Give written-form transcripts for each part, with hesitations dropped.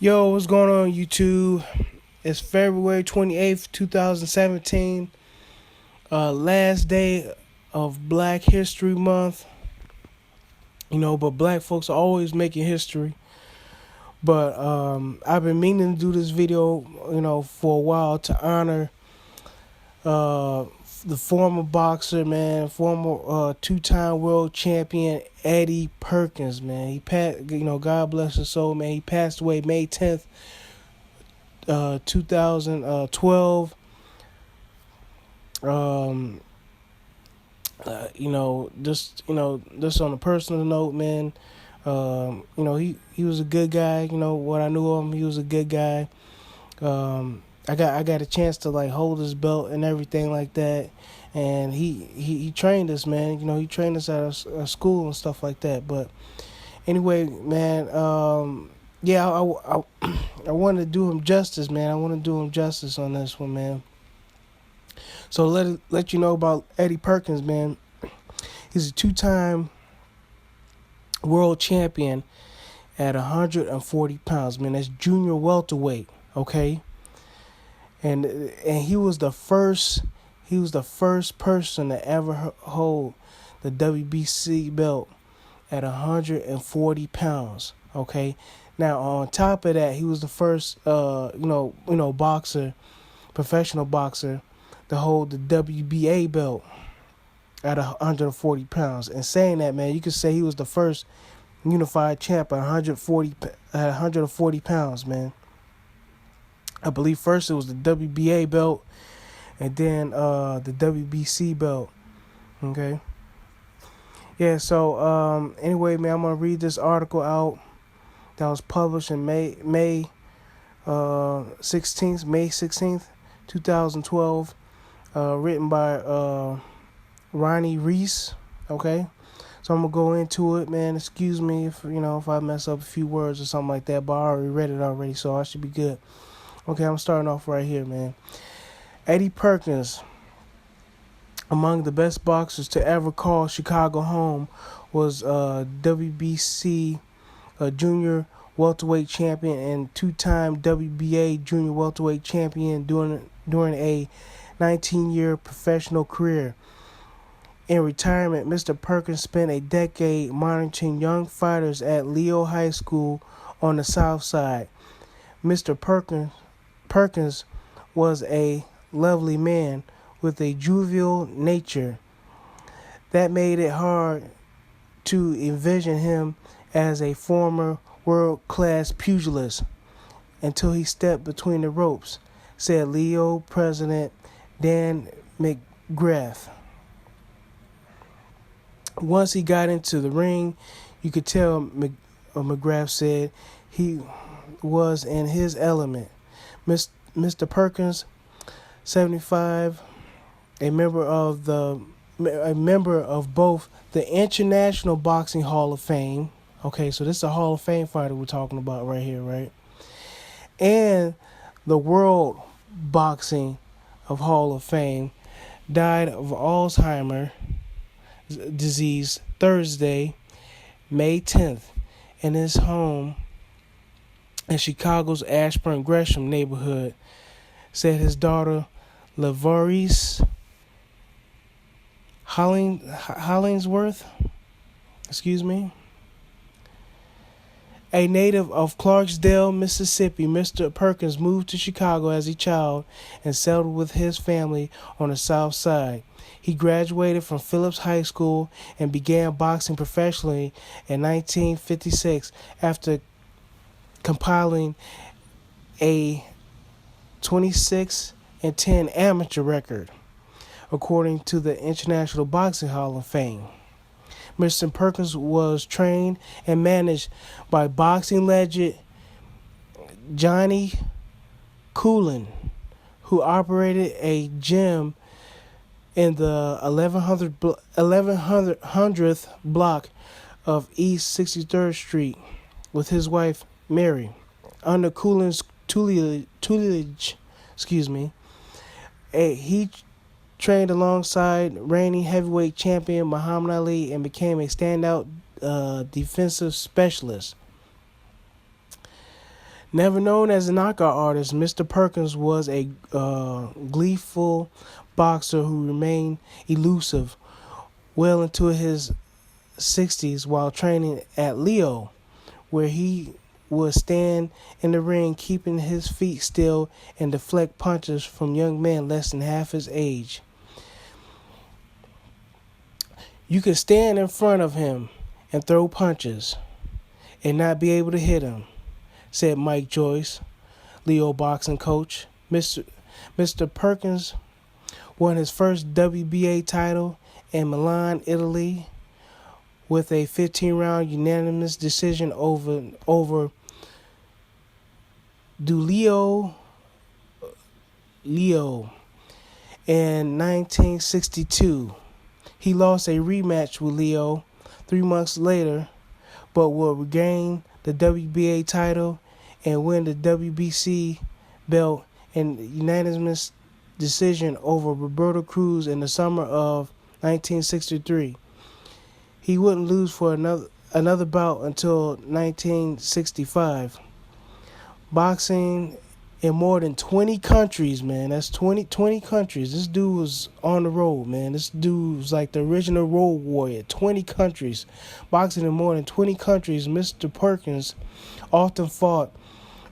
Yo, what's going on, YouTube? It's February 28th, 2017. Last day of Black History Month. But black folks are always making history. But I've been meaning to do this video, for a while to honor uh, the former boxer, man, former two-time world champion Eddie Perkins, man. He passed, God bless his soul, man. He passed away May 10th, 2012. Um, just on a personal note, man. He was a good guy. What I knew of him, he was a good guy. I got a chance to like hold his belt and everything like that, and he trained us, man. He trained us at a school and stuff like that. But anyway, man, yeah, I want to do him justice, man. I want to do him justice on this one, man. So let you know about Eddie Perkins, man. He's a two-time world champion at 140 pounds, man. That's junior welterweight, okay? And he was the first person to ever hold the WBC belt at 140 pounds, okay? Now on top of that, he was the first boxer, professional boxer to hold the WBA belt at 140 pounds. And saying that, man, you could say he was the first unified champ at 140 pounds, man. I believe first it was the WBA belt and then the WBC belt. Okay. Yeah, so anyway, man, I'm gonna read this article out that was published in May 16th, 2012, written by Ronnie Reese. Okay. So I'm gonna go into it, man. Excuse me if I mess up a few words or something like that, but I already read it already, so I should be good. Okay, I'm starting off right here, man. Eddie Perkins, among the best boxers to ever call Chicago home, was WBC junior welterweight champion and two-time WBA junior welterweight champion during a 19-year professional career. In retirement, Mr. Perkins spent a decade monitoring young fighters at Leo High School on the South Side. Mr. Perkins was a lovely man with a jovial nature that made it hard to envision him as a former world-class pugilist until he stepped between the ropes, said Leo President Dan McGrath. Once he got into the ring, you could tell, McGrath said, he was in his element. Mr. Perkins, 75, a member of both the International Boxing Hall of Fame. Okay, so this is a Hall of Fame fighter we're talking about right here, right? And the World Boxing of Hall of Fame, died of Alzheimer's disease Thursday, May 10th, in his home in Chicago's Ashburn Gresham neighborhood, said his daughter LaVaris Hollingsworth, a native of Clarksdale, Mississippi. Mr. Perkins moved to Chicago as a child and settled with his family on the South Side. He graduated from Phillips High School and began boxing professionally in 1956 after compiling a 26-10 amateur record, according to the International Boxing Hall of Fame. Mr. Perkins was trained and managed by boxing legend Johnny Coolin, who operated a gym in the 1100th block of East 63rd Street with his wife Mary. Under Coolin's tutelage, he trained alongside reigning heavyweight champion Muhammad Ali and became a standout defensive specialist. Never known as a knockout artist, Mr. Perkins was a gleeful boxer who remained elusive well into his 60s while training at Leo, where he would stand in the ring keeping his feet still and deflect punches from young men less than half his age. You could stand in front of him and throw punches and not be able to hit him, said Mike Joyce, Leo boxing coach. Mr. Perkins won his first WBA title in Milan, Italy, with a 15-round unanimous decision over Leo in 1962. He lost a rematch with Leo 3 months later, but will regain the WBA title and win the WBC belt in unanimous decision over Roberto Cruz in the summer of 1963. He wouldn't lose for another bout until 1965. Boxing in more than 20 countries, man. That's 20 countries. This dude was on the road, man. This dude was like the original road warrior. 20 countries. Boxing in more than 20 countries. Mr. Perkins often fought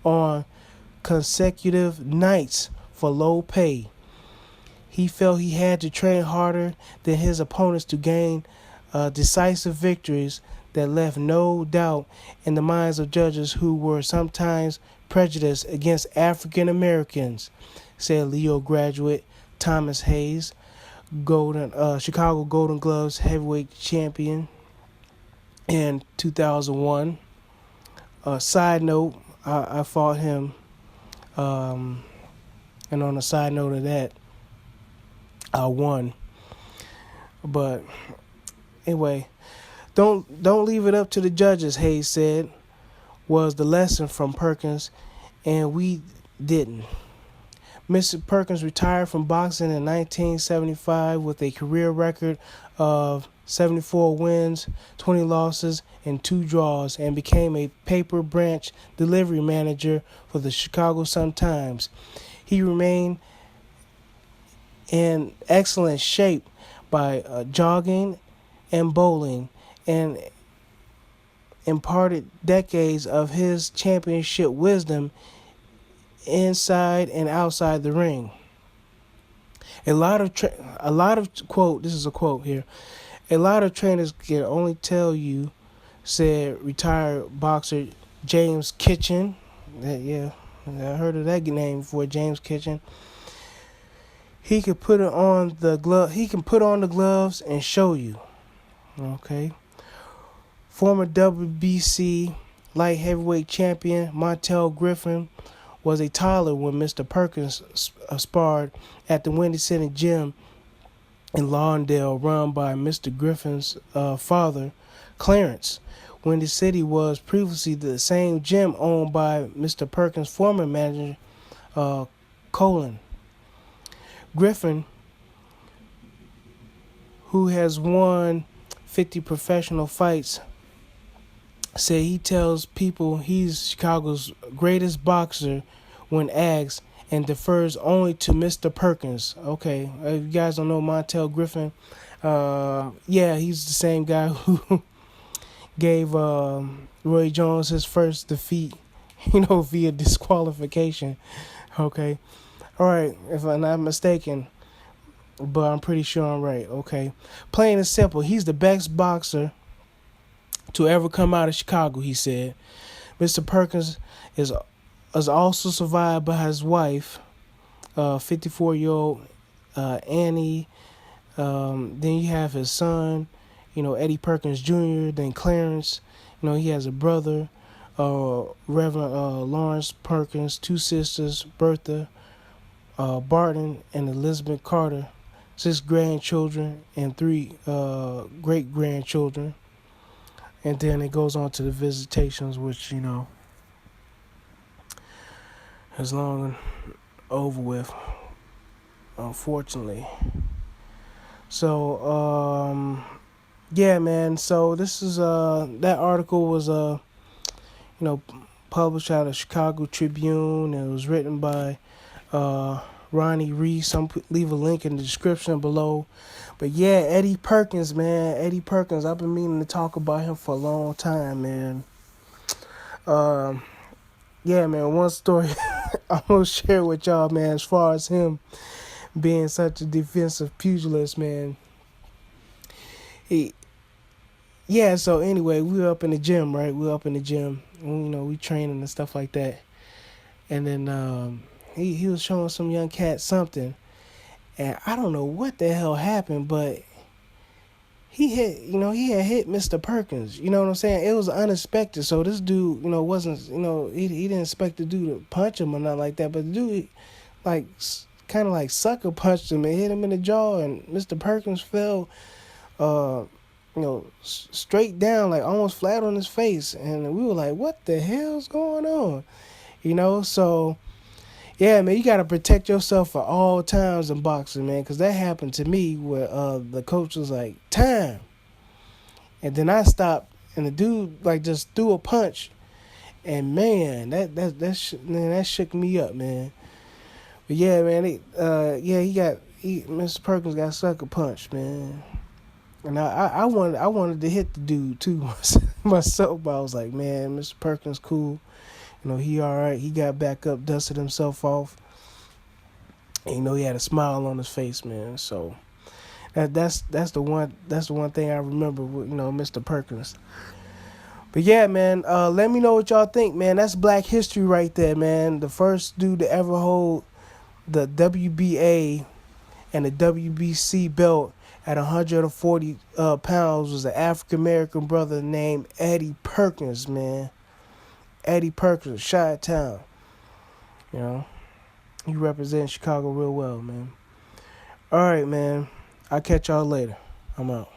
on consecutive nights for low pay. He felt he had to train harder than his opponents to gain decisive victories that left no doubt in the minds of judges who were sometimes prejudiced against African Americans, said Leo graduate Thomas Hayes, Chicago Golden Gloves heavyweight champion in 2001. Side note, I fought him, and on a side note of that, I won. But anyway, don't leave it up to the judges, Hayes said, was the lesson from Perkins, and we didn't. Mr. Perkins retired from boxing in 1975 with a career record of 74 wins, 20 losses, and 2 draws, and became a paper branch delivery manager for the Chicago Sun-Times. He remained in excellent shape by jogging and bowling, and imparted decades of his championship wisdom inside and outside the ring. A lot of quote, this is a quote here, a lot of trainers can only tell you, said retired boxer James Kitchen. Yeah, I heard of that name before, James Kitchen. He can put on the gloves and show you. Okay. Former WBC light heavyweight champion Montel Griffin was a toddler when Mr. Perkins sparred at the Windy City Gym in Lawndale, run by Mr. Griffin's father, Clarence. Windy City was previously the same gym owned by Mr. Perkins' former manager, Colin. Griffin, who has won 50 professional fights, said he tells people he's Chicago's greatest boxer when asked, and defers only to Mr. Perkins. Okay, if you guys don't know Montel Griffin, yeah, he's the same guy who gave Roy Jones his first defeat, via disqualification. Okay, all right, if I'm not mistaken, but I'm pretty sure I'm right. Okay, plain and simple, he's the best boxer to ever come out of Chicago, he said. Mr. Perkins is also survived by his wife, 54-year-old Annie. Then you have his son, Eddie Perkins Jr., then Clarence. He has a brother, Reverend Lawrence Perkins, 2 sisters, Bertha, Barton, and Elizabeth Carter, 6 grandchildren, and 3 great-grandchildren. And then it goes on to the visitations, which, is long and over with, unfortunately. So, yeah, man. So this is, that article was, published out of Chicago Tribune, and it was written by Ronnie Reese. I'm leave a link in the description below. But yeah, Eddie Perkins, man. Eddie Perkins, I've been meaning to talk about him for a long time, man. Yeah, man, one story I'm going to share with y'all, man, as far as him being such a defensive pugilist, man. So anyway, we were up in the gym, right? We were up in the gym, and, we training and stuff like that. And then he was showing some young cat something, and I don't know what the hell happened, but he had hit Mr. Perkins. You know what I'm saying? It was unexpected. So this dude, wasn't, he didn't expect the dude to punch him or nothing like that. But the dude, like, kind of like sucker punched him and hit him in the jaw, and Mr. Perkins fell, straight down, like almost flat on his face. And we were like, what the hell's going on? So, yeah, man, you got to protect yourself at all times in boxing, man, because that happened to me where the coach was like, time. And then I stopped, and the dude, like, just threw a punch. And, man, that shook me up, man. But, yeah, man, Mr. Perkins got sucker punched, man. And I wanted to hit the dude, too, myself. But I was like, man, Mr. Perkins cool. He all right. He got back up, dusted himself off. And, he had a smile on his face, man. So that's the one thing I remember with, Mr. Perkins. But yeah, man, let me know what y'all think, man. That's Black history right there, man. The first dude to ever hold the WBA and the WBC belt at 140 pounds was an African American brother named Eddie Perkins, man. Eddie Perkins, Chi-Town. He represents Chicago real well, man. All right, man. I'll catch y'all later. I'm out.